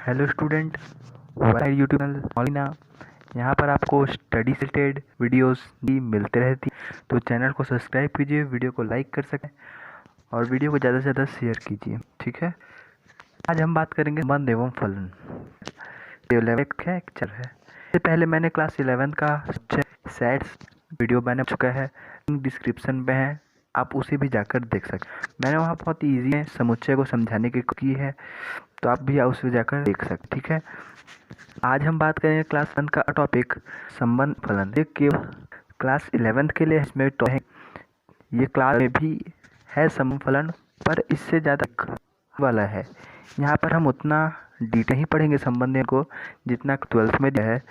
Hello student, हमारे YouTube channel मौलिना। यहाँ पर आपको स्टडी से रिलेटेड वीडियोस भी मिलते रहती, तो चैनल को सब्सक्राइब कीजिए, वीडियो को लाइक कर सकें और वीडियो को ज़्यादा से ज़्यादा शेयर कीजिए। ठीक है, आज हम बात करेंगे संबंध एवं फलन। 11 है लेक्चर है। इससे पहले मैंने क्लास 11 का सेट्स वीडियो बना चुका है, डिस्क्रिप्शन में है, आप उसे भी जाकर देख सकते। मैंने वहाँ बहुत ईजी है समुच्चय को समझाने की है, तो आप भी उसे जाकर देख सकते। ठीक है, आज हम बात करेंगे क्लास 1 का टॉपिक संबंध फलन। ये केवल क्लास 11 के लिए इसमें टॉपिक, ये क्लास में भी है संबंध फलन, पर इससे ज़्यादा वाला है। यहाँ पर हम उतना डिटेल ही पढ़ेंगे संबंध को जितना 12th में दिया है,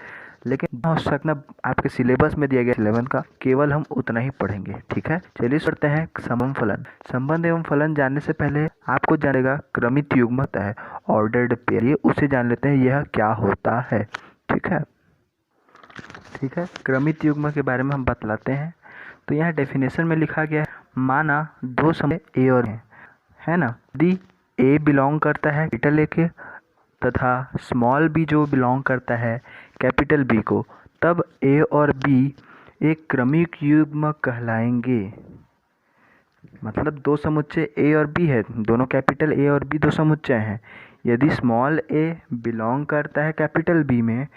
लेकिन हो सकता आपके सिलेबस में दिया गया 11 का, केवल हम उतना ही पढ़ेंगे। ठीक है, चलिए पढ़ते हैं संबंध फलन। संबंध एवं फलन जानने से पहले आपको जानेगा क्रमित युग्म होता है, ऑर्डर्ड पेयर, ये उसे जान लेते हैं यह क्या होता है। ठीक है, क्रमित युग्म के बारे में हम बतलाते हैं। तो यहाँ डेफिनेशन में लिखा गया है, माना दो समुच्चय ए और है ना, यदि ए बिलोंग करता है कैपिटल ए के तथा स्मॉल बी जो बिलोंग करता है कैपिटल बी को, तब ए और बी एक क्रमिक युग्म कहलाएंगे। मतलब दो समुच्चय ए और बी है, दोनों कैपिटल ए और बी दो समुच्चय हैं। यदि स्मॉल ए बिलोंग करता है कैपिटल बी में,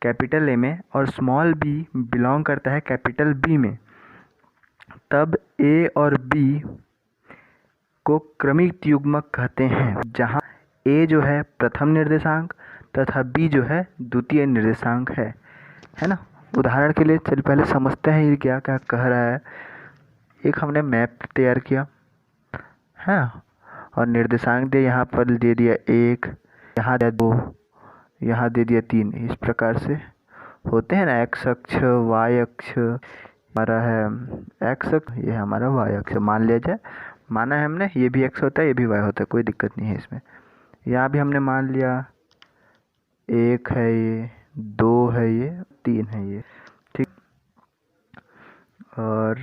कैपिटल ए में, और स्मॉल बी बिलोंग करता है कैपिटल बी में, तब ए और बी को क्रमिक युग्म कहते हैं, जहाँ ए जो है प्रथम निर्देशांक तथा बी जो है द्वितीय निर्देशांक है ना। उदाहरण के लिए चलिए पहले समझते हैं ये क्या क्या कह रहा है। एक हमने मैप तैयार किया है और निर्देशांक दे, यहाँ पर दे दिया 1, यहाँ दे 2, यहाँ दे दिया 3। इस प्रकार से होते हैं ना, एक्स अक्ष वाई अक्ष हमारा है, एक्स अक्ष ये हमारा वाई अक्ष मान लिया जाए। माना है हमने, ये भी एक्स होता है ये भी वाई होता है, कोई दिक्कत नहीं है इसमें। यहाँ भी हमने मान लिया 1 है ये, 2 है ये, 3 है ये। ठीक, और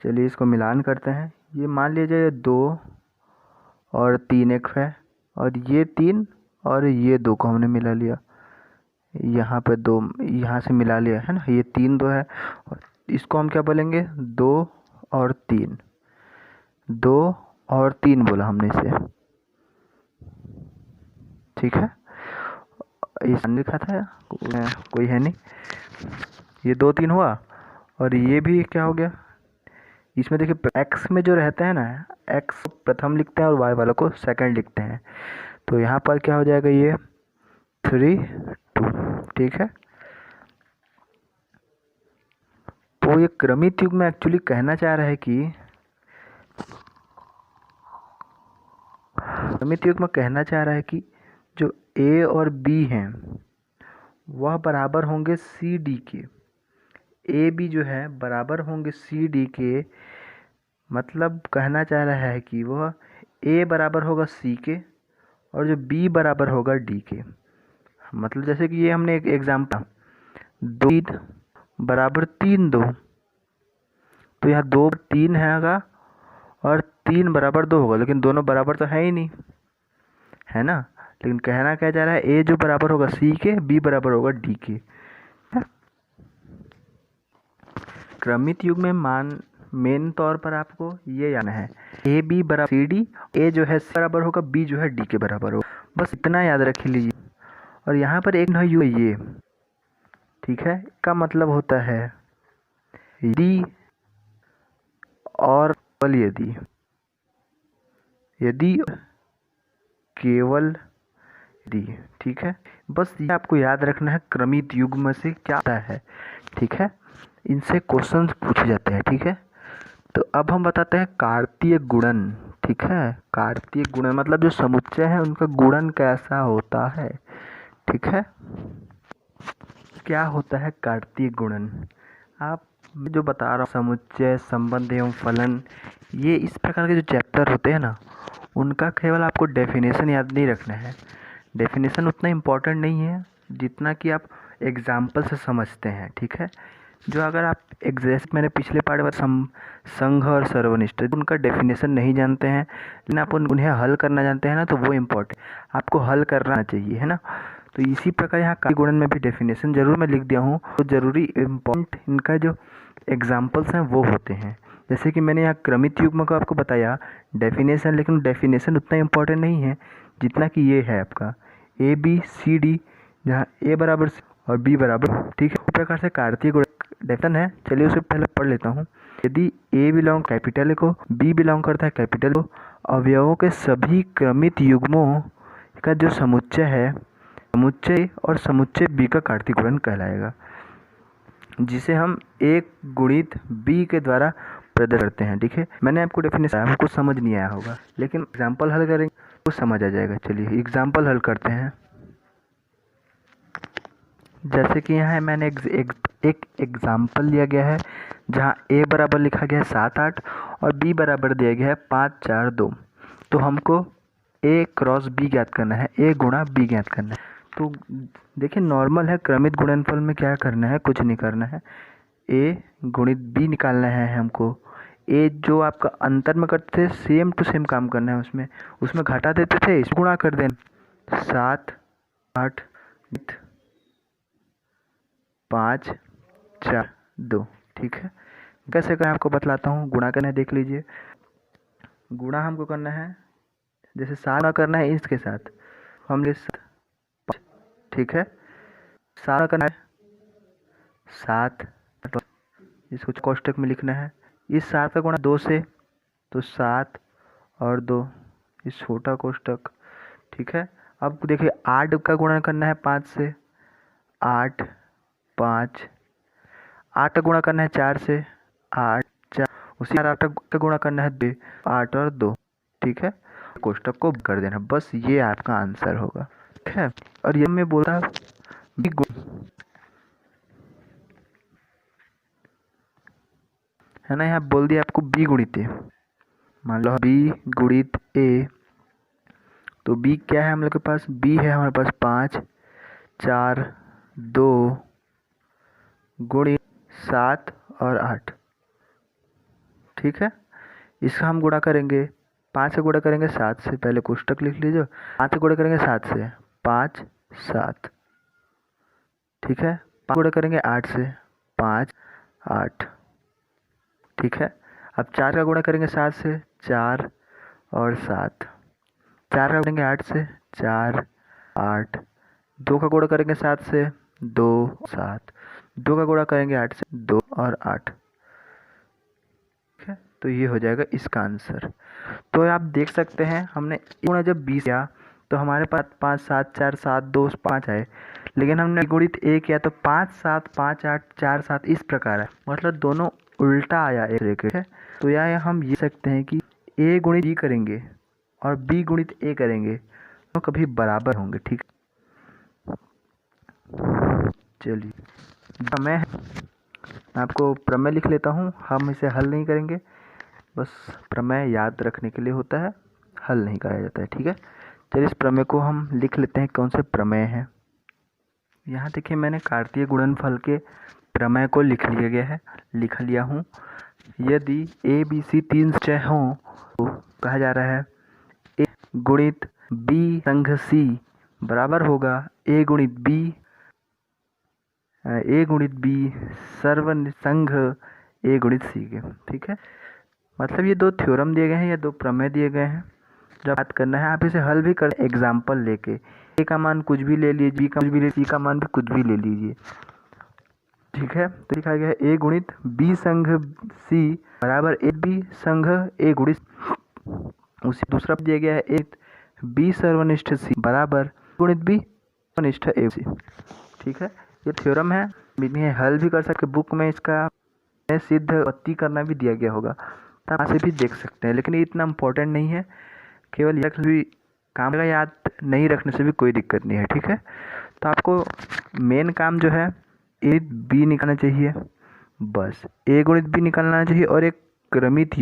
चलिए इसको मिलान करते हैं। ये मान लीजिए 2 और 3 एक है, और ये 3 और ये 2 को हमने मिला लिया। यहाँ पे 2 यहाँ से मिला लिया है ना, ये 3 2 है, और इसको हम क्या बोलेंगे 2 और 3, 2 और 3 बोला हमने इसे। ठीक है, ये लिखा था कोई है नहीं, ये 2 3 हुआ, और ये भी क्या हो गया। इसमें देखिए एक्स में जो रहता है ना, एक्स प्रथम लिखते हैं और वाई वाला को सेकंड लिखते हैं, तो यहाँ पर क्या हो जाएगा ये 3 2। ठीक है, तो ये क्रमित युग्म में एक्चुअली कहना चाह रहा है कि क्रमित युग्म में कहना चाह रहा है कि जो ए और बी हैं वह बराबर होंगे सी डी के। ए बी जो है बराबर होंगे सी डी के, मतलब कहना चाह रहा है कि वह ए बराबर होगा सी के और जो बी बराबर होगा डी के। मतलब जैसे कि ये हमने एक एग्जाम्पल 2 बराबर 3 2, तो यहाँ 2 3 हैगा और 3 बराबर 2 होगा, लेकिन दोनों बराबर तो है ही नहीं, है ना। लेकिन कहना क्या जा रहा है, ए जो बराबर होगा सी के, बी बराबर होगा डी के। क्रमित युग्म में मेन तौर पर आपको ये जानना है, ए बी बराबर सी डी, ए जो है सी बराबर होगा, बी जो है डी के बराबर होगा, बस इतना याद रख लीजिए। और यहाँ पर एक यू है ये, ठीक है, का मतलब होता है यदि और केवल यदि केवल यदि। ठीक है, बस ये आपको याद रखना है क्रमित युग्म से क्या आता है। ठीक है, इनसे क्वेश्चंस पूछे जाते हैं। ठीक है, तो अब हम बताते हैं कार्तीय गुणन। ठीक है, कार्तीय गुणन मतलब जो समुच्चय है उनका गुणन कैसा होता है। ठीक है, क्या होता है कार्तीय गुणन। आप जो बता रहा हूँ समुच्चय संबंध एवं फलन, ये इस प्रकार के जो चैप्टर होते हैं ना, उनका केवल आपको डेफिनेशन याद नहीं रखना है। डेफिनेशन उतना इम्पोर्टेंट नहीं है जितना कि आप एग्जाम्पल से समझते हैं। ठीक है, जो अगर आप एग्जैक्ट मैंने पिछले पार्ट में संघ और सर्वनिष्ठ उनका डेफिनेशन नहीं जानते हैं लेकिन आप उन्हें हल करना जानते हैं ना, तो वो इम्पोर्टेंट आपको हल करना चाहिए, है ना। तो इसी प्रकार यहाँ कार्तीय गुणन में भी डेफिनेशन जरूर मैं लिख दिया हूँ, तो जरूरी इम्पोर्टेंट इनका जो एग्जाम्पल्स हैं वो होते हैं। जैसे कि मैंने यहाँ क्रमित युग्म को आपको बताया डेफिनेशन, लेकिन डेफिनेशन उतना इम्पोर्टेंट नहीं है जितना कि ये है आपका ABCD, जहाँ A बराबर और B बराबर, ठीक है। इस प्रकार से कार्तीय गुणन डेफिनेशन है। चलिए उसे पहले पढ़ लेता हूँ। यदि A बिलोंग कैपिटल A को, B बिलोंग करता है कैपिटल को, अवयवों के सभी क्रमित युग्मों का जो समुच्चय है, समुच्चय और समुच्चय B का कार्तीय गुणन कहलाएगा, जिसे हम A गुणित B के द्वारा प्रदर्शित करते हैं, ठीक है। मैंने आपको डेफिनेशन आपको समझ नहीं आया होगा, लेकिन एग्जाम्पल हल करेंगे तो समझ आ जाएगा। चलिए एग्जाम्पल हल करते हैं। जैसे कि यहाँ मैंने एक एग्जाम्पल लिया गया है जहाँ A बराबर लिखा गया है 7 8 और B बराबर दिया गया है 5 4 2। तो हमको A क्रॉस B ज्ञात करना है, A गुणा B ज्ञात करना है। तो देखिए नॉर्मल है, क्रमित गुणनफल में क्या करना है, कुछ नहीं करना है, A गुणित B निकालना है हमको। A जो आपका अंतर में करते थे सेम टू सेम काम करना है, उसमें घटा देते थे, इस गुणा कर देना। 7 8 5 4 2, ठीक है। कैसे करें आपको बतलाता हूँ। गुणा करना है, देख लीजिए। गुणा हमको करना है, जैसे 7 करना है इसके साथ हम ले 5, ठीक है। 7 करना है 7, इसको कोष्टक में लिखना है। इस 7 का गुणा 2 से, तो 7 और 2 इस छोटा कोष्टक, ठीक है। अब देखिए 8 का गुणा करना है 5 से, 8 5, 8 का गुणा करना है 4 से, 8 4, उसी 8 का गुणा करना है 2, 8 और 2, ठीक है। कोष्टक को कर देना, बस ये आपका आंसर होगा, ठीक है। और ये मैं बोलता है ना, यहाँ बोल दिया आपको B गुणित A। मान लो B गुणित A, तो B क्या है हम लोग के पास, B है हमारे पास 5 4 2 गुणित 7 और 8, ठीक है। इसका हम गुणा करेंगे, 5 से गुणा करेंगे 7 से, पहले कोष्टक लिख लीजिए। 5 से गुणा करेंगे 7 से, 5 7, ठीक है। 5 गुणा करेंगे 8 से, 5 8, ठीक है। अब 4 का गुणा करेंगे 7 से, 4 और 7, 4 का करेंगे 8 से, 4 8, 2 का गुणा करेंगे 7 से, 2 7, 2 का गुणा करेंगे 8 से, 2 और 8, ठीक है। तो ये हो जाएगा इसका आंसर। तो आप देख सकते हैं हमने गुणा जब 20 किया तो हमारे पास 5 7 4 7 2 5 आए, लेकिन हमने गुणित A किया तो 5 7 5 8 4 7 इस प्रकार है, मतलब दोनों उल्टा आया एक तरीके है। तो यहाँ हम ये सकते हैं कि A गुणित B करेंगे और B गुणित A करेंगे तो कभी बराबर होंगे, ठीक। चलिए प्रमेय है, मैं आपको प्रमेय लिख लेता हूँ, हम इसे हल नहीं करेंगे, बस प्रमेय याद रखने के लिए होता है, हल नहीं कराया जाता है, ठीक है। चलिए इस प्रमेय को हम लिख लेते हैं, कौन से प्रमेय हैं। यहाँ देखिए मैंने कार्तीय गुणनफल के प्रमेय को लिख लिया हूँ। यदि ABC 3 समुच्चय हों तो कहा जा रहा है A गुणित B संघ C बराबर होगा A गुणित B संघ A गुणित C के, ठीक है। मतलब ये 2 थ्योरम दिए गए हैं या 2 प्रमेय दिए गए हैं, जब बात करना है आप इसे हल भी कर एग्जाम्पल लेके। A का मान कुछ भी ले लीजिए, B का कुछ भी ले, C का मान भी कुछ भी ले लीजिए, ठीक है। तो लिखा गया है A गुणित B संघ C बराबर AB संघ A गुणित, उसी दूसरा दिया गया है A B सर्वनिष्ठ C बराबर गुणित B सर्वनिष्ठ A C, ठीक है। ये थ्योरम है, हल भी कर सकते, बुक में इसका सिद्ध उत्पत्ति करना भी दिया गया होगा, तो आप से भी देख सकते हैं, लेकिन ये इतना इम्पोर्टेंट नहीं है, केवल यह भी काम का याद नहीं रखने से भी कोई दिक्कत नहीं है, ठीक है। तो आपको मेन काम जो है A B निकालना चाहिए, बस A गुणित B निकालना चाहिए, और एक क्रमित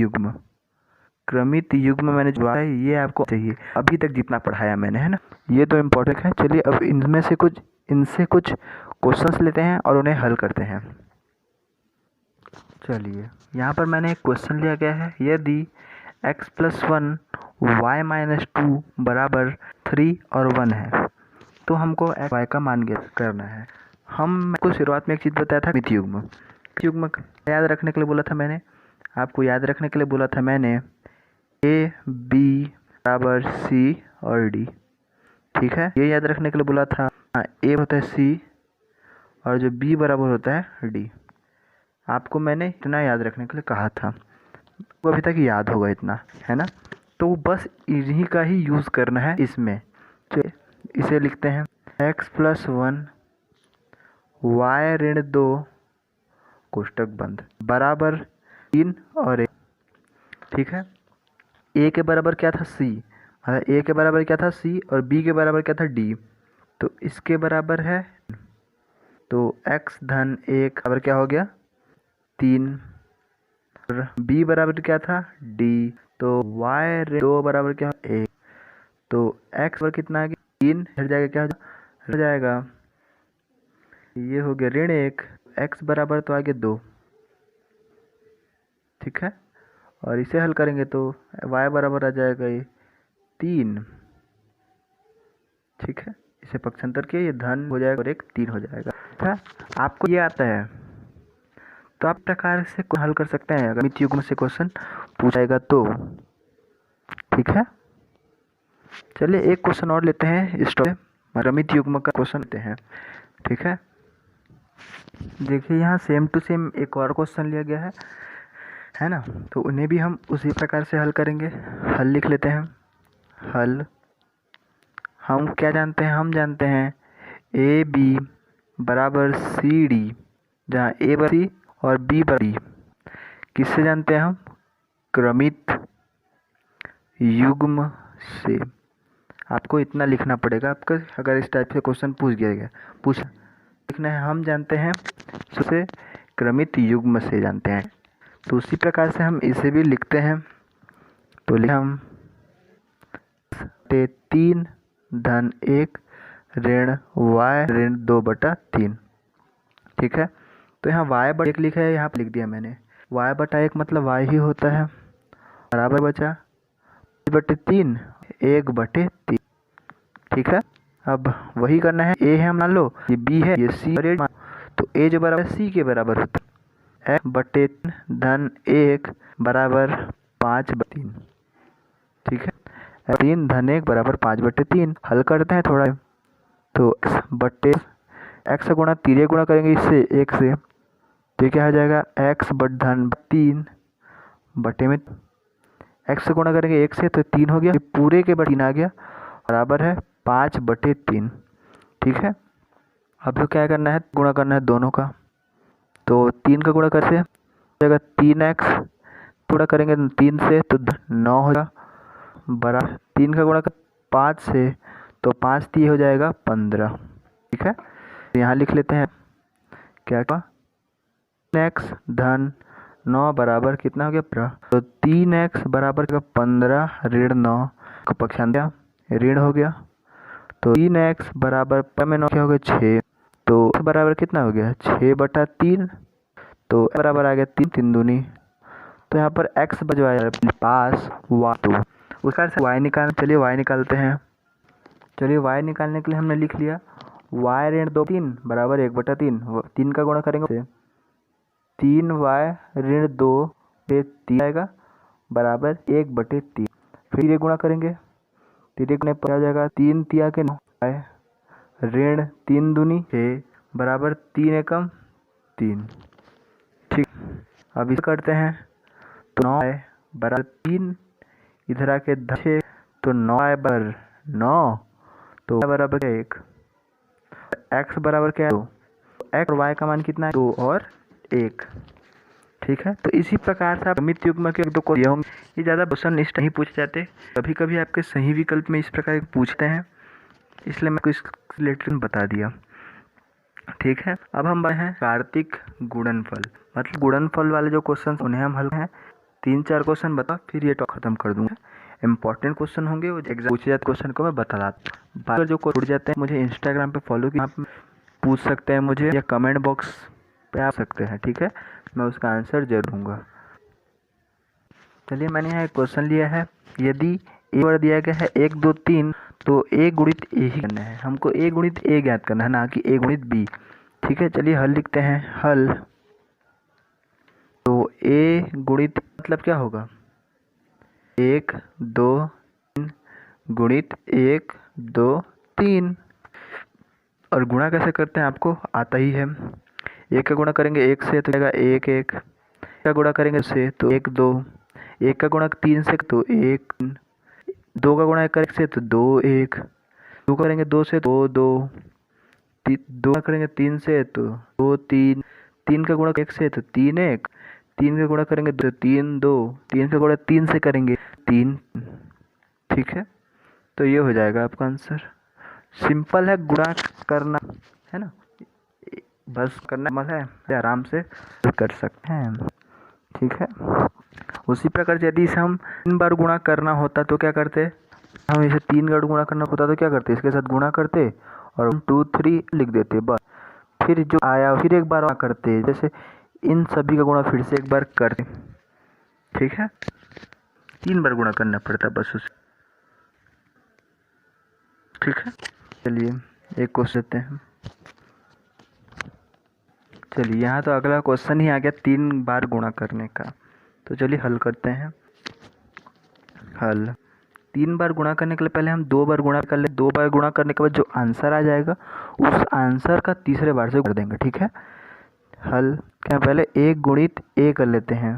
युग्म मैंने जो है ये आपको चाहिए, अभी तक जितना पढ़ाया मैंने, है ना। ये तो इम्पोर्टेंट है। चलिए अब इनसे कुछ क्वेश्चंस लेते हैं और उन्हें हल करते हैं। चलिए यहाँ पर मैंने एक क्वेश्चन लिया गया है, यदि x+1 y-2 बराबर 3 और 1 है तो हमको y का मान ज्ञात करना है। आपको शुरुआत में एक चीज़ बताया था, मिति युग्म। युग्म याद रखने के लिए बोला था मैंने, आपको याद रखने के लिए बोला था मैंने a b बराबर c और d, ठीक है। ये याद रखने के लिए बोला था a होता है c और जो b बराबर होता है d। आपको मैंने इतना याद रखने के लिए कहा था, वो अभी तक याद होगा इतना, है ना। तो बस इन्हीं का ही यूज़ करना है इसमें। तो इसे लिखते हैं x+1 y-2 कोष्टक बंद बराबर 3 और 1, ठीक है। a के बराबर क्या था c, मतलब a के बराबर क्या था c और b के बराबर क्या था d, तो इसके बराबर है, तो x धन 1 बराबर क्या हो गया 3, और b बराबर क्या था d, तो y-2 बराबर क्या 1, तो x पर कितना आ गया 3, हट जाएगा, क्या हो जाएगा, ये हो गया -1, x बराबर तो आ गया 2, ठीक है। और इसे हल करेंगे तो y बराबर आ जाएगा ये 3, ठीक है। इसे पक्षांतर किया, ये धन हो जाएगा और एक 3 हो जाएगा। अच्छा, आपको ये आता है तो आप प्रकार से हल कर सकते हैं, अगर मिति युग्म से क्वेश्चन पूछाएगा तो, ठीक है। चलिए एक क्वेश्चन और लेते हैं, मिति युग्म का क्वेश्चन लेते हैं, ठीक है। देखिए यहाँ सेम टू सेम एक और क्वेश्चन लिया गया है ना, तो उन्हें भी हम उसी प्रकार से हल करेंगे। हल लिख लेते हैं। हल हम क्या जानते हैं, हम जानते हैं ए बी बराबर सी डी, जहाँ ए बराबर सी और बी बराबर डी, किससे जानते हैं हम, क्रमित युग्म से। आपको इतना लिखना पड़ेगा, आपका अगर इस टाइप से क्वेश्चन लिखना है, हम जानते हैं सबसे क्रमित युग्म से जानते हैं, तो उसी प्रकार से हम इसे भी लिखते हैं। तो हम 3 धन 1 ऋण y ऋण 2/3, ठीक है। तो यहाँ y/1 लिखा है, यहाँ पर लिख दिया मैंने, y/1 मतलब y ही होता है, बराबर बचा 5/3 1/3, ठीक है। अब वही करना है, a है हम मान लो, ये b है, ये c और ये, तो a जो बराबर c के बराबर होता है x/3 धन 1 बराबर 5/3, ठीक है। 3 धन 1 बराबर 5/3। हल करते हैं थोड़ा, तो x गुणा 3 गुणा करेंगे इससे 1 से, तो क्या हो जाएगा x धन 3 बटे में x से गुणा करेंगे 1 से, तो 3 हो गया, पूरे के 3 आ गया, बराबर है 5/3, ठीक है। अब तो क्या करना है, गुणा करना है दोनों का, तो 3 का गुणा कैसे हो जाएगा 3x, गुणा करेंगे 3 से तो 9 हो जाएगा, बराबर 3 का गुणा कर 5 से, तो 5 3 हो जाएगा 15, ठीक है। तो यहाँ लिख लेते हैं क्या 3x धन 9 बराबर कितना हो गया 15, तो 3x बराबर 15 ऋण 9 को पक्षांतर ऋण हो गया, तो 3x बराबर में 9 क्या हो गया 6, तो बराबर कितना हो गया 6/3, तो बराबर आ गया 3 दूनी, तो यहाँ पर x बजवाया पास y2, उसका y निकाल, चलिए y निकालते हैं। चलिए y निकालने के लिए हमने लिख लिया y ऋण 2/3 बराबर 1/3, 3 का गुणा करेंगे 3y ऋण 2 से 3 आएगा बराबर 1/3, फिर ये गुणा करेंगे, 3 गुणे पर आ जाएगा 3 3 के 9 ऋण 3 दूनी 6 बराबर 3 एकम 3, ठीक। अब इसे करते हैं, तो 9 बराबर 3, इधर आके 6, तो 9 बराबर 9, तो बराबर क्या 1, x बराबर क्या है 2, x और y का मान कितना है 2 और 1, ठीक है। तो इसी प्रकार से आप क्रमित युग्म के 1-2 को दिए होंगे, ये ज़्यादा क्वेश्चन इस नहीं पूछे जाते, कभी कभी आपके सही विकल्प में इस प्रकार पूछते हैं, इसलिए मैं इस रिलेटेड बता दिया, ठीक है। अब हम बढ़े हैं कार्तिक गुणनफल, मतलब गुणनफल वाले जो क्वेश्चन उन्हें हम हल हैं, 3-4 क्वेश्चन बता, फिर ये टॉप खत्म कर दूंगा। इंपॉर्टेंट क्वेश्चन होंगे, वो एग्जाम पूछे जाते क्वेश्चन को मैं बता देता हूँ। बाकी जो छूट जाते हैं मुझे इंस्टाग्राम पे फॉलो किया, आप पूछ सकते हैं मुझे, या कमेंट बॉक्स पे आ सकते हैं, ठीक है। मैं उसका आंसर जरूर दूंगा। चलिए मैंने यहाँ एक क्वेश्चन लिया है, यदि ए बराबर दिया गया है 1 2 3 तो ए गुणित ए ही करना है, हमको ए गुणित ए ज्ञात करना है, ना कि ए गुणित बी। ठीक है, चलिए हल लिखते हैं। हल तो ए गुणित मतलब क्या होगा, 1 2 3 गुणित 1 2 3। और गुणा कैसे करते हैं आपको आता ही है। एक का गुणा करेंगे 1 से तो जाएगा 1 1, का गुणा करेंगे से तो 1 2, 1 का गुणा 3 से तो 1, 2 का गुणा 1 से तो 2 1, 2 करेंगे 2 से 2 2, 2 करेंगे 3 से तो 2 3, 3 का गुणा 1 से तो 3 1, 3 का गुणा करेंगे 2 3 2, 3 का गुणा 3 से करेंगे 3। ठीक है, तो ये हो जाएगा आपका आंसर। सिंपल है गुणा करना, है ना, बस करना मत है, आराम से कर सकते हैं। ठीक है, उसी प्रकार से यदि इसे हम 3 बार गुणा करना होता तो क्या करते, हम इसे 3 बार गुणा करना होता तो क्या करते, इसके साथ गुणा करते और 1 2 3 लिख देते बस। फिर जो आया फिर एक बार करते, जैसे इन सभी का गुणा फिर से एक बार करते। ठीक है, 3 बार गुणा करना पड़ता बस उसे। ठीक है, चलिए एक क्वेश्चन देते हैं। चलिए यहाँ तो अगला क्वेश्चन ही आ गया 3 बार गुणा करने का, तो चलिए हल करते हैं। हल 3 बार गुणा करने के लिए पहले हम 2 बार गुणा कर ले, 2 बार गुणा करने के बाद जो आंसर आ जाएगा उस आंसर का तीसरे बार से कर देंगे। ठीक है, हल क्या, पहले 1 गुणित ए कर लेते हैं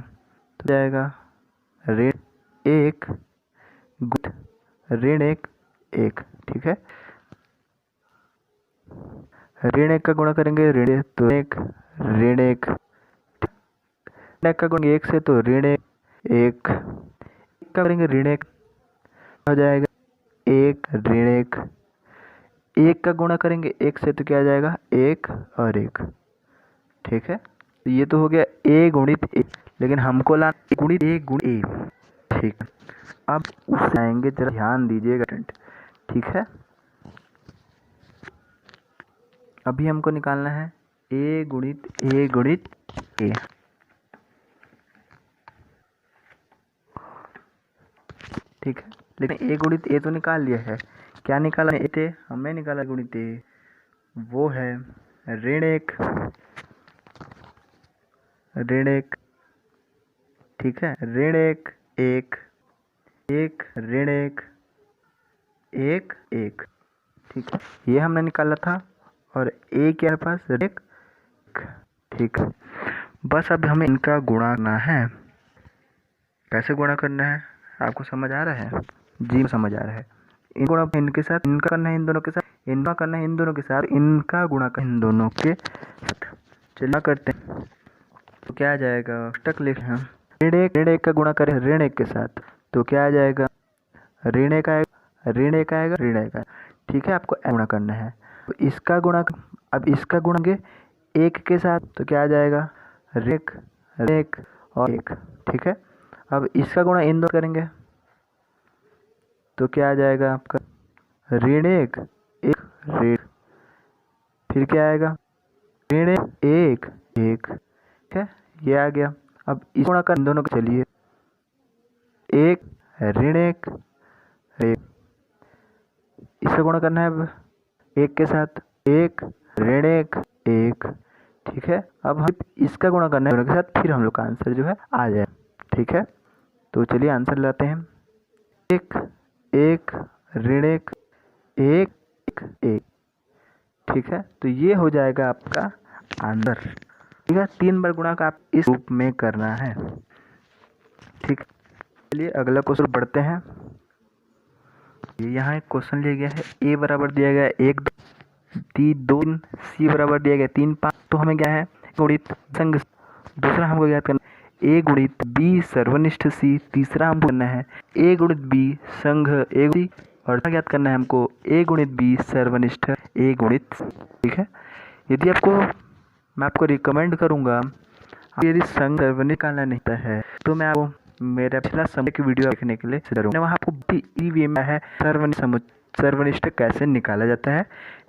तो जाएगा ऋण 1 गुणित ऋण 1 1। ठीक है, ऋण 1 का गुणा करेंगे ऋण तो 1 ऋण 1, का गुणा 1 से तो ऋण 1 का करेंगे ऋण 1 हो जाएगा 1 ऋण 1, 1 का गुणा करेंगे 1 से तो क्या आ जाएगा 1 और 1। ठीक है, तो ये तो हो गया ए गुणित ए, लेकिन हमको लाना गुणित ए गुणित ए। ठीक है, अब उससे आएंगे, जरा ध्यान दीजिएगा। ठीक है, अभी हमको निकालना है ए गुणित ए गुणित ए। ठीक है, लेकिन ए गुणित ए तो निकाल लिया है, क्या निकाला है, ए हमें निकाला गुणित ए, वो है ऋण 1 ऋण 1। ठीक है, ऋण 1 1 1 ऋण 1 1 1। ठीक है, ये हमने निकाला था और ए के हमारे पास ऋण 1। ठीक है, बस अब हमें इनका गुणा करना है। कैसे गुणा करना है आपको समझ आ रहा है? जी समझ आ रहा है। इन गुणा इनके साथ, इनका करना है इन दोनों के साथ, इनका करना है इन दोनों के साथ, इनका गुणा करना इन दोनों के साथ। चलिए करते हैं, तो क्या आ जाएगा, अष्टक लिख हैं ऋण 1 का गुणा करें ऋण 1 के साथ तो क्या आ जाएगा, ऋण 1 आएगा ऋण 1 आएगा ऋण 1 आएगा। ठीक है, आपको गुणा करना है, तो इसका गुणा, अब इसका गुणांगे 1 के साथ तो क्या आ जाएगा ऋण 1 और 1। ठीक है, अब इसका गुणा इन दो करेंगे तो क्या आ जाएगा आपका ऋण 1 1 ऋण, फिर क्या आएगा ऋण 1 1। ठीक है, ये आ गया। अब इस गुणा कर दोनों के, चलिए 1 ऋण 1 1, इसका गुणा करना है अब 1 के साथ 1 ऋण 1 1। ठीक है, अब हम इसका गुणा करना है दोनों के साथ, फिर हम लोग का आंसर जो है आ जाए। ठीक है, तो चलिए आंसर लाते हैं 1 1 ऋण 1 1 1। ठीक है, तो ये हो जाएगा आपका आंसर। ठीक है, 3 बार गुणा का आप इस रूप में करना है। ठीक, चलिए अगला क्वेश्चन बढ़ते हैं। यहाँ एक क्वेश्चन लिया गया है, ए बराबर दिया गया है 1 2 3, सी बराबर दिया गया 3 5, तो हमें क्या है गुणित संग। दूसरा हमको याद करना ए गुणित बी सर्वनिष्ठ सी, तीसरा हमको करना है ए गुणित बी संघ ए, और याद करना है हमको ए गुणित बी सर्वनिष्ठ ए गुणित। ठीक है, यदि आपको, मैं आपको रिकमेंड करूँगा, यदि संघ सर्वनिष्ठ निकालना नहीं है तो मैं आपको मेरा पिछला समय की वीडियो देखने के लिए जरूर, वहाँ आपको ई में है सर्वनिष्ठ कैसे निकाला जाता है,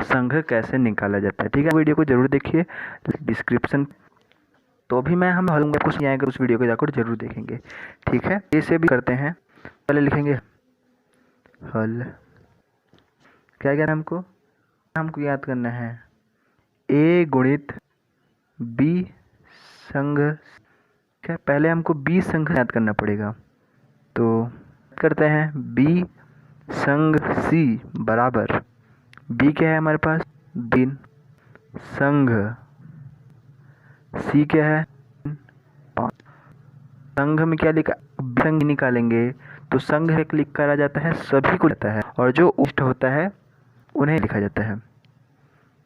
संघ कैसे निकाला जाता है। ठीक है, वीडियो को जरूर देखिए, डिस्क्रिप्शन तो भी मैं हम हल कुछ नहीं आएगा, उस वीडियो को जाकर जरूर देखेंगे। ठीक है, इसे भी करते हैं। पहले लिखेंगे हल। क्या क्या हमको याद करना है ए गुणित बी संग। क्या पहले हमको बी संग याद करना पड़ेगा, तो करते हैं बी संग सी बराबर, बी क्या है हमारे पास 3 संग सी क्या है 5। संघ में क्या लिखा, संघ निकालेंगे तो संघ एक लिख कर आ जाता है, सभी को जाता है, और जो उष्ट होता है उन्हें लिखा जाता है।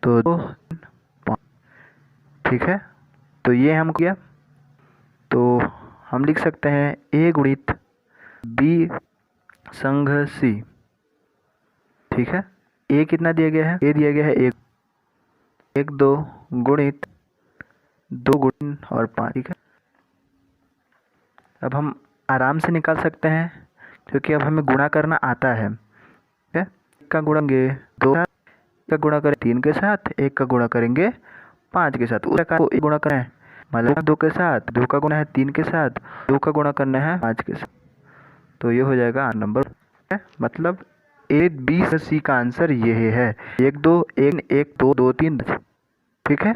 तो 2 5, ठीक है। तो ये हम किया, तो हम लिख सकते हैं ए गुणित बी संघ सी। ठीक है, ए कितना दिया गया है, ए दिया गया है 1 1 2 गुणित 2 गुणन और 5। ठीक है, अब हम आराम से निकाल सकते हैं क्योंकि अब हमें गुणा करना आता है। ठीक है, एक का गुणाएंगे 2 का गुणा करें 3 के साथ, एक का गुणा करेंगे 5 के साथ। उस को एक गुणा करना है, मतलब 2 के साथ, 2 का गुणा है 3 के साथ, 2 का गुणा करना है 5 के साथ। तो ये हो जाएगा नंबर, मतलब ए बी सी का आंसर ये है 1 2 1 1 2 2 3। ठीक है,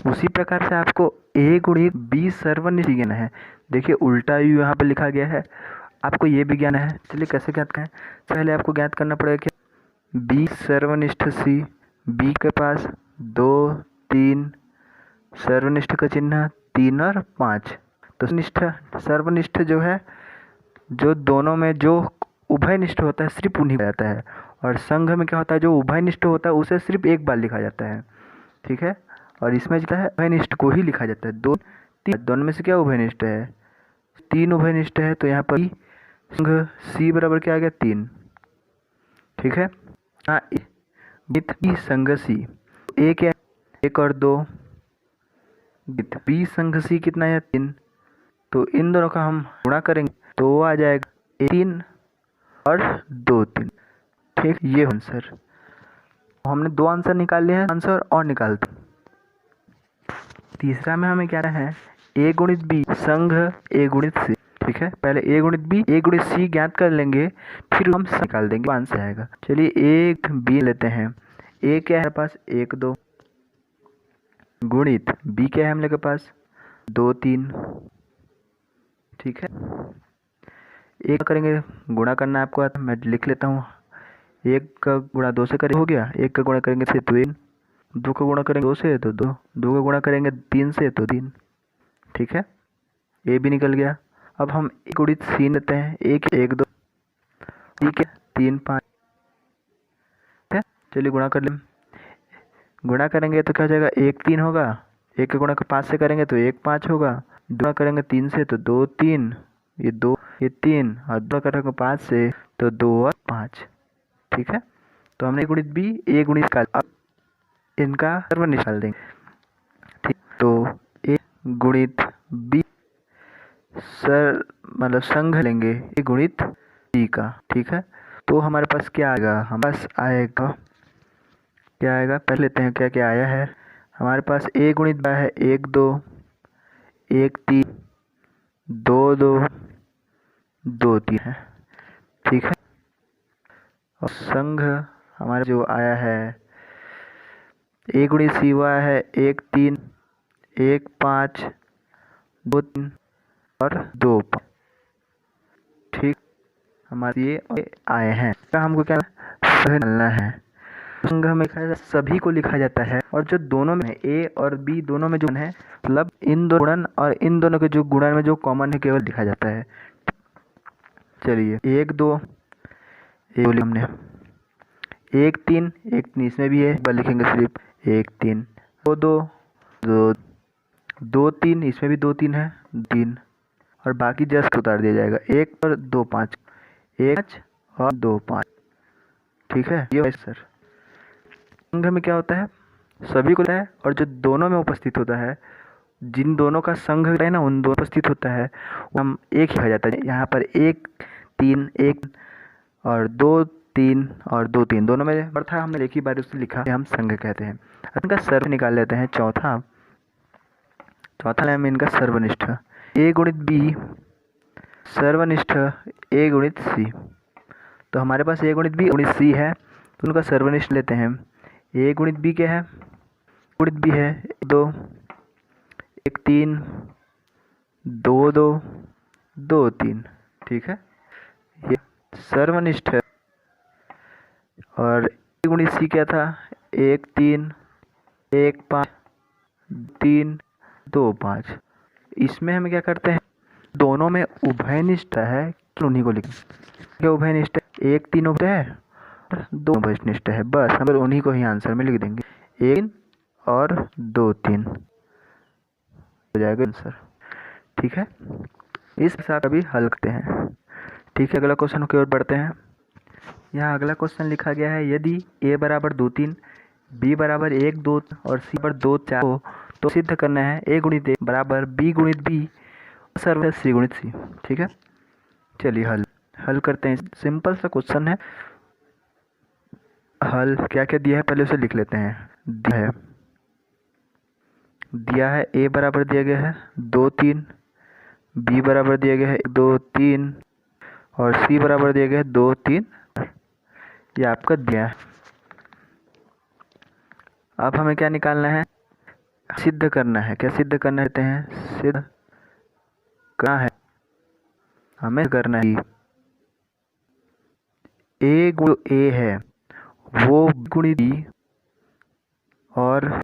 उसी प्रकार से आपको ए गुणित बी सर्वनिष्ठ ज्ञान है। देखिए उल्टा यू यहाँ पे लिखा गया है, आपको ये भी ज्ञान है। चलिए कैसे ज्ञात करें, पहले आपको ज्ञात करना पड़ेगा कि बी सर्वनिष्ठ सी, बी के पास 2 3 सर्वनिष्ठ का चिन्ह 3 और 5। तो निष्ठ सर्वनिष्ठ जो है, जो दोनों में जो उभयनिष्ठ होता है सिर्फ उन्हीं को जाता है, और संघ में क्या होता है जो उभयनिष्ठ होता है उसे सिर्फ एक बार लिखा जाता है। ठीक है, और इसमें जो है उभयनिष्ठ को ही लिखा जाता है। 2 3 दोनों में से क्या उभयनिष्ठ है, 3 उभयनिष्ठ है, तो यहाँ पर संघ सी बराबर क्या आ गया 3। ठीक है, हाँ बी संघ सी, ए क्या 1 और 2, बी संघ सी कितना है 3, तो इन दोनों का हम गुणा करेंगे तो वो आ जाएगा 3 और 2 3। ठीक, ये आंसर हमने 2 आंसर निकाल लिए हैं, आंसर और निकालते। तीसरा में हमें क्या है ए गुणित बी संघ ए गुणित सी। ठीक है, पहले ए गुणित बी ए गुणित सी ज्ञात कर लेंगे, फिर हम निकाल देंगे, आंसर आएगा। चलिए ए बी लेते हैं, ए क्या है हमारे पास 1 2 गुणित बी क्या है हम लोग के पास 2 3। ठीक है, एक करेंगे गुणा करना है आपको, मैं लिख लेता हूँ। 1 का गुणा 2 से करें हो गया, 1 का गुणा करेंगे से 3, 2 का गुणा करेंगे 2 से तो 2, 2 का गुणा करेंगे 3 से तो 3। ठीक है, ए भी निकल गया। अब हम एक गुणित सी लेते हैं, 1 2 ठीक है 3 5। है, चलिए गुणा कर लें, गुणा करेंगे तो क्या हो जाएगा 1 3 होगा, 1 का गुणा 5 से करेंगे तो 1 5 होगा, गुणा करेंगे 3 से तो 2 3, ये 2 ये 3, और गुणा करेंगे 5 से तो 2 और 5। ठीक है, तो हमने गुणित बी ए गुणित का, अब इनका सर्व निकाल देंगे। ठीक, तो ए गुणित बी सर मतलब संघ लेंगे ए गुणित बी का। ठीक है, तो हमारे पास क्या आएगा, हमारे पास आएगा क्या आएगा, पहले लेते हैं क्या क्या आया है। हमारे पास ए गुणित बी है 1 2 1 3 2 2 2 3 है। ठीक है, और संघ हमारा जो आया है ए गुणित सी हुआ है 1 3 1 5 2 3 और 2 5। ठीक, हमारे ये आए हैं, हमको क्या निकालना है। संघ में सभी को लिखा जाता है, और जो दोनों में ए और बी दोनों में जो है, मतलब इन दो गुणन और इन दोनों के जो गुणन में जो कॉमन है केवल लिखा जाता है। चलिए 1 2 बोले हमने 1 3 1 3 इसमें भी है, बार लिखेंगे सिर्फ 1 3 2 2 2 2 3 इसमें भी 2 3 है 3, और बाकी जस्ट उतार दिया जाएगा 1 पर 2 5 1 5 और 2 5। ठीक है, ये है सर। संघ में क्या होता है सभी को है, और जो दोनों में उपस्थित होता है, जिन दोनों का संघ है ना उन दोनों उपस्थित होता है, हम एक ही हो जाता है। यहाँ पर 1 3 1 और 2 3 और 2 3 दोनों में अर्थात हमने एक ही बार उससे लिखा, हम संघ कहते हैं। इनका सर्व निकाल लेते हैं। चौथा चौथा नाम इनका सर्वनिष्ठ। ए गुणित बी सर्वनिष्ठ ए गुणित सी। तो हमारे पास ए गुणित बी गुणित सी है, तो उनका सर्वनिष्ठ लेते हैं। ए गुणित बी क्या है? गुणित बी है 2, 1 3, 2 2, 2 3। ठीक है, ये सर्वनिष्ठ है। और ए गुणित सी क्या था? 1 3, 1 5, 3 2 5। इसमें हम क्या करते हैं, दोनों में उभयनिष्ठ है, उन्हीं को लिखें। क्या उभयनिष्ठ है? 1 3 उभय है और 2 उभयनिष्ठ है, बस हम उन्हीं को ही आंसर में लिख देंगे। 1 और 2 3 हो जाएगा आंसर। ठीक है, इस साथ अभी हल करते हैं। ठीक है, अगला क्वेश्चन की ओर बढ़ते हैं। यहाँ अगला क्वेश्चन लिखा गया है, यदि a बराबर 2 3, b बराबर 1 2 और c बराबर 2 4 हो तो सिद्ध करना है a गुणित a बराबर b गुणित b सर्व c गुणित c। ठीक है, चलिए हल करते हैं। सिंपल सा क्वेश्चन है। हल क्या क्या दिया है पहले उसे लिख लेते हैं। दिया है a बराबर दिया गया है 2 3, b बराबर दिया गया है 2 3 और c बराबर दिया गया है 2 3। ये आपका दिया है। अब हमें क्या निकालना है? सिद्ध करना है। क्या सिद्ध करना रहते हैं? सिद्ध करना है, हमें करना है a गुण a है वो गुणित b और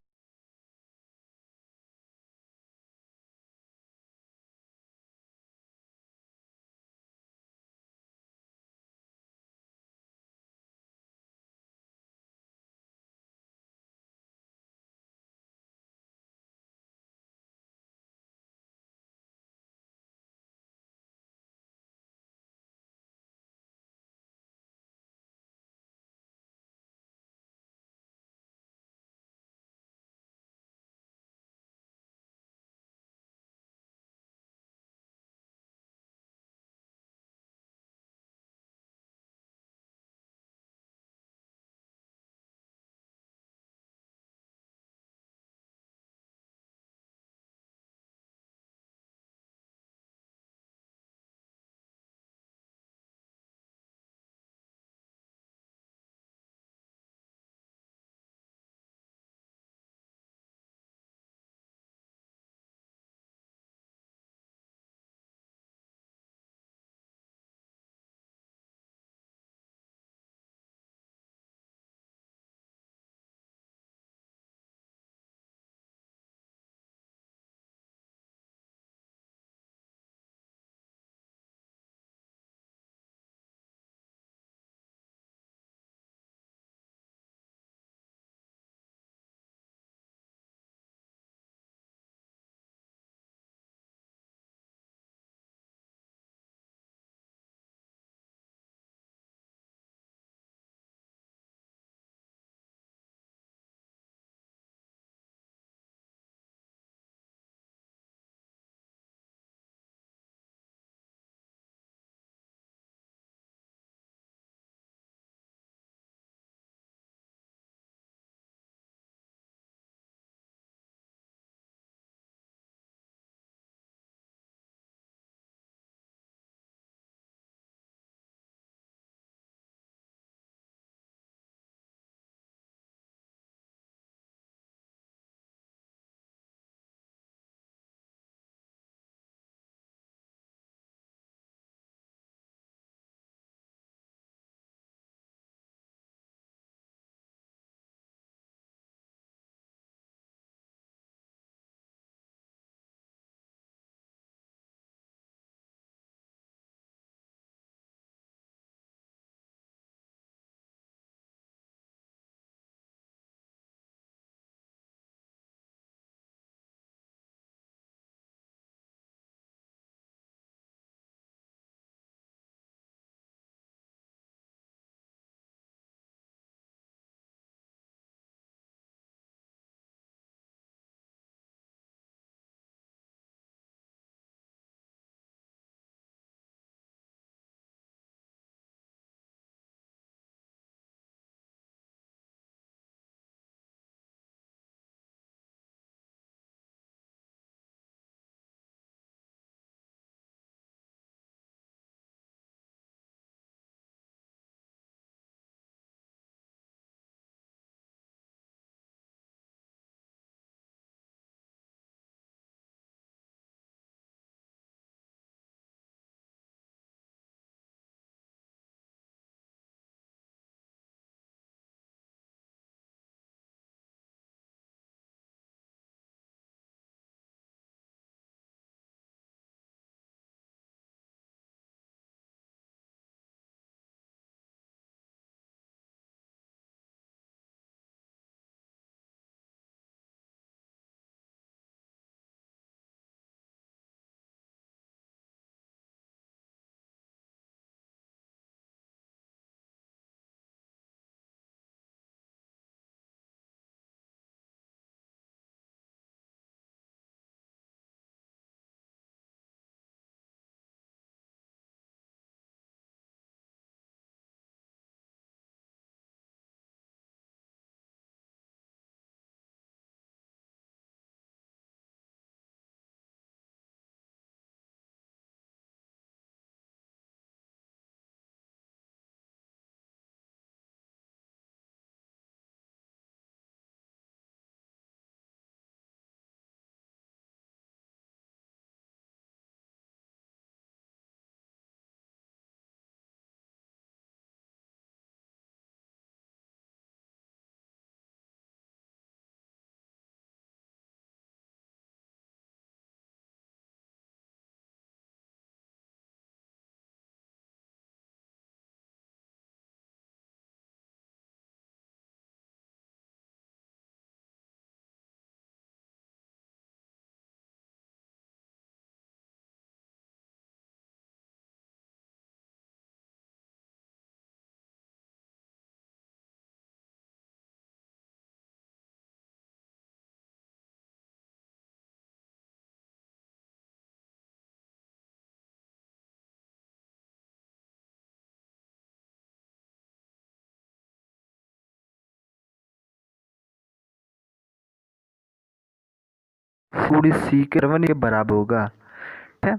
गुणित सी के सर्वनिष्ठ के बराबर होगा। ठीक है,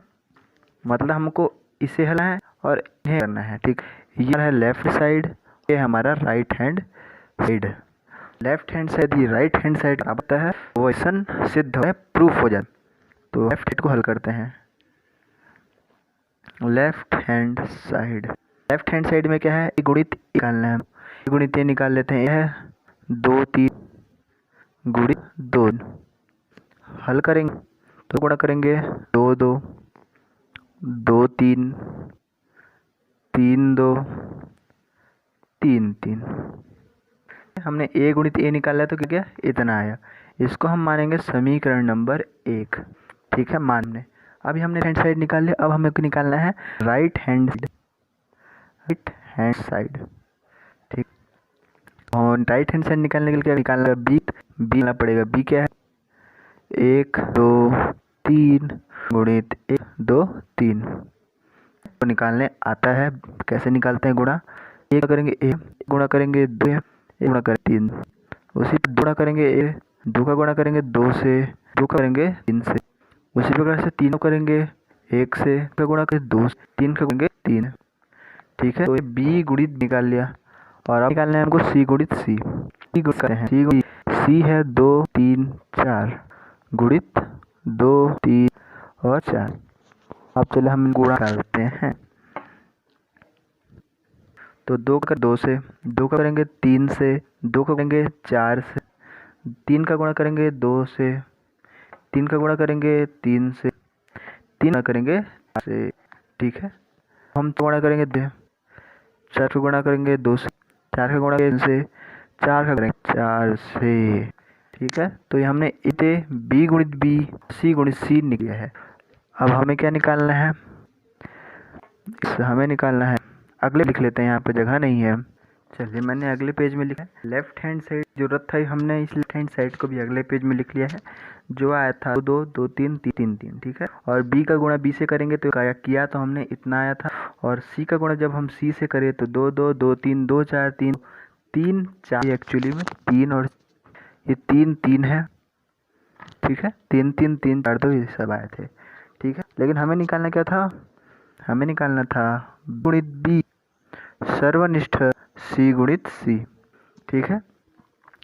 मतलब हमको इसे हल है और इन्हें करना है। ठीक, ये है लेफ्ट साइड, ये हमारा right hand side. Left hand side ये राइट हैंड साइड आता है, वो क्वेश्चन सिद्ध है, प्रूफ हो जाता। तो लेफ्ट हैंड को हल करते हैं। Left hand side, left hand side में क्या है, ए गुणित ए निकालना है। ए गुणित ए निकाल लेते हैं। यह है 2 3 गुणित 2, हल करेंगे तो गुणा करेंगे 2 2 2 3 3 2 3 3। हमने ए गुणित ए निकाला तो क्या इतना आया। इसको हम मानेंगे समीकरण नंबर 1। ठीक है, मानने। अभी हमने हैंड साइड निकाल लिया, अब हमें निकालना है राइट हैंड साइड। ठीक, और राइट हैंड साइड निकालने के लिए क्या निकालना है, बी लेना पड़ेगा। बी क्या है, 1 2 3 गुणित 1 2 3। तो निकालने आता है, कैसे निकालते हैं गुणा। एक करेंगे ए, गुणा करेंगे 2, एक गुणा करेंगे 3, उसी पर गुणा करेंगे ए, 2 का गुणा करेंगे 2 से, 2 का करेंगे 3 से, उसी प्रकार से 3 करेंगे 1 से, का गुणा करेंगे 2 से, 3 का करेंगे 3। ठीक है, तो ये बी गुणित निकाल लिया और अब निकालना है हमको सी गुणित सी। सी गुणित करते हैं, सी गुणित सी है 2 3 4 गुणित 2 3 और 4। अब चले हम गुणा करते हैं। तो 2 का 2 से, 2 का करेंगे 3 से, 2 का करेंगे 4 से, 3 का गुणा करेंगे 2 से, 3 का गुणा करेंगे 3 से, 3 का करेंगे 4 से। ठीक है, हम तो गुणा करेंगे 2, 4 का गुणा करेंगे 2 से, 4 का गुणा करेंगे से, 4 का करेंगे 4 से। ठीक है, तो ये हमने इसे बी गुणित बी सी गुणित सी निकला है। अब हमें क्या निकालना है, हमें निकालना है, अगले लिख लेते हैं, यहाँ पे जगह नहीं है। चलिए, मैंने अगले पेज में लिखा है। लेफ्ट हैंड साइड जरूरत था, हमने इस लेफ्ट हैंड साइड को भी अगले पेज में लिख लिया है। जो आया था 2 2 3 3 3। ठीक है, और बी का गुणा बी से करेंगे तो किया तो हमने इतना आया था, और सी का गुणा जब हम सी से करें तो 2 2 2 3 2 4 3 3 4, एक्चुअली में 3 और ये 3 3 है। ठीक है, 3 3 3 4 2 ये सब आए थे। ठीक है, लेकिन हमें निकालना क्या था, हमें निकालना था गुणित बी सर्वनिष्ठ सी गुणित सी। ठीक है,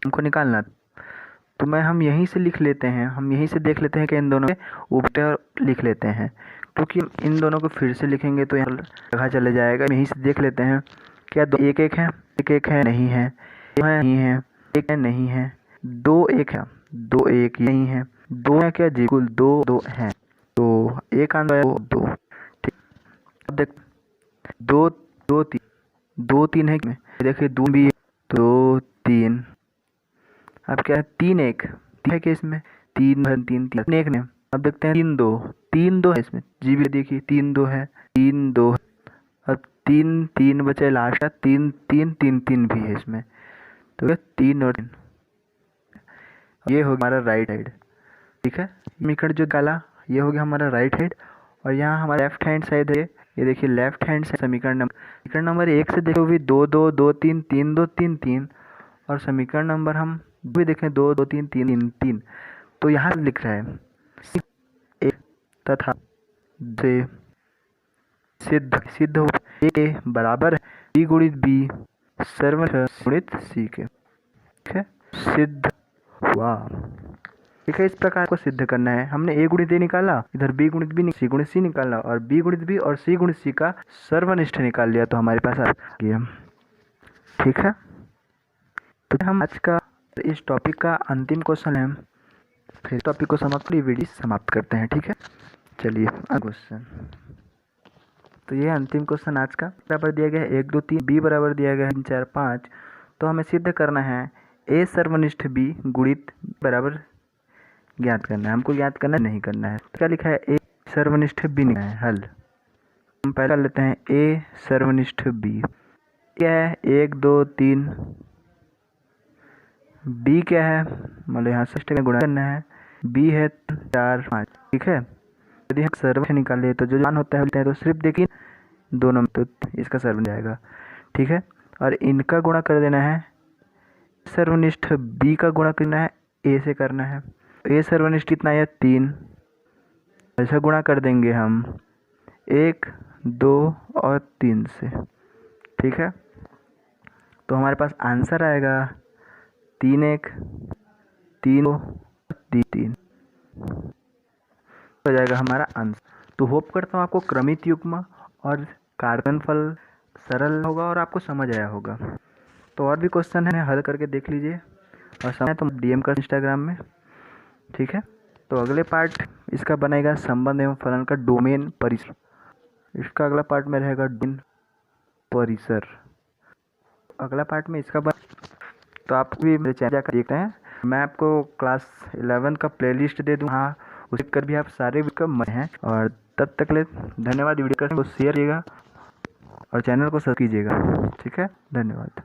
हमको निकालना, तो हम यहीं से लिख लेते हैं, हम यहीं से देख लेते हैं कि इन दोनों के ऊपर लिख लेते हैं, क्योंकि इन दोनों को फिर से लिखेंगे तो यहाँ जगह चले जाएगा। यहीं से देख लेते हैं, क्या दो एक एक है, एक एक है नहीं है, एक है नहीं है, एक है नहीं है, 2 1 है, 2 1 नहीं है, 2 है क्या जी, कुल 2 2 है, तो एक आंसर है 2। ठीक, अब देख 2 2 3 2 3 है, देखिए 2 भी 2 3। अब क्या है 3 1 है कि इसमें 3 3 3 1 ने। अब देखते हैं 3 2 3 2 है इसमें, जी भी देखिए 3 2 है, 3 2। अब 3 3 बचे लास्ट का, 3 3 3 3 भी है इसमें, तो 3 और 3, ये हो गया हमारा राइट साइड। ठीक है, समीकरण जो निकाला ये हो गया हमारा राइट हैंड, और यहाँ हमारा लेफ्ट हैंड साइड है, ये देखिए लेफ्ट हैंड साइड। समीकरण नंबर 1 से देखो भी 2 2 2 3 3 2 3 3, और समीकरण नंबर हम भी देखें 2 2 3 3 3 3। तो यहाँ लिख रहा है एक तथा से सिद्ध सिद्ध हो ए बराबर बी गुणित बी सर्वनिष्ठ गुणित सी के। ठीक है, सिद्ध हुआ। ठीक है, इस प्रकार को सिद्ध करना है। हमने ए गुणित ए निकाला, इधर बी गुणित बी सी गुणित सी निकाला, और बी गुणित बी और सी गुणित सी का सर्वनिष्ठ निकाल लिया, तो हमारे पास आ गया। ठीक है, तो हम आज का इस टॉपिक का अंतिम क्वेश्चन है, फिर टॉपिक को समाप्त कर वीडियो समाप्त करते हैं। ठीक है, चलिए क्वेश्चन, तो ये अंतिम क्वेश्चन आज का। बराबर दिया गया है 1 2 3, बी बराबर दिया गया है 3 4 5। तो हमें सिद्ध करना है ए सर्वनिष्ठ बी गुणित बराबर ज्ञात करना है, हमको ज्ञात करना नहीं करना है। तो क्या लिखा है, ए सर्वनिष्ठ बी निकालना है। हल हम पहले कर लेते हैं, ए सर्वनिष्ठ बी क्या है 1 2 3, बी क्या है, मतलब यहाँ से गुणा करना है, बी है 4 5। ठीक है, यदि हम सर्वनिष्ठ निकाले तो जो मान होता है तो सिर्फ देखिए दोनों में, तो इसका सर्वनिष्ठ जाएगा। ठीक है, और इनका गुणा कर देना है, सर्वनिष्ठ बी का गुणा करना है ए से करना है, ए सर्वनिष्ठ कितना है 3, ऐसा गुणा कर देंगे हम 1, 2 और 3 से। ठीक है, तो हमारे पास आंसर आएगा 3 1 3 2 3 हो जाएगा हमारा आंसर। तो होप करता हूँ आपको क्रमित युग्म और कार्बनफल सरल होगा और आपको समझ आया होगा। तो और भी क्वेश्चन है, हल करके देख लीजिए और समय तो डीएम कर इंस्टाग्राम में। ठीक है, तो अगले पार्ट इसका बनेगा संबंध एवं फलन का डोमेन परिसर। इसका अगला पार्ट में रहेगा डोमेन परिसर। अगला पार्ट में इसका तो आप भी मेरे चैनल जाकर देखते हैं। मैं आपको क्लास 11 का प्लेलिस्ट दे दूँ, हाँ उसे कर भी आप सारे वीडियो में हैं। और तब तक ले धन्यवाद। वीडियो को शेयर कीजिएगा और चैनल को सब्सक्राइब कीजिएगा। ठीक है, धन्यवाद।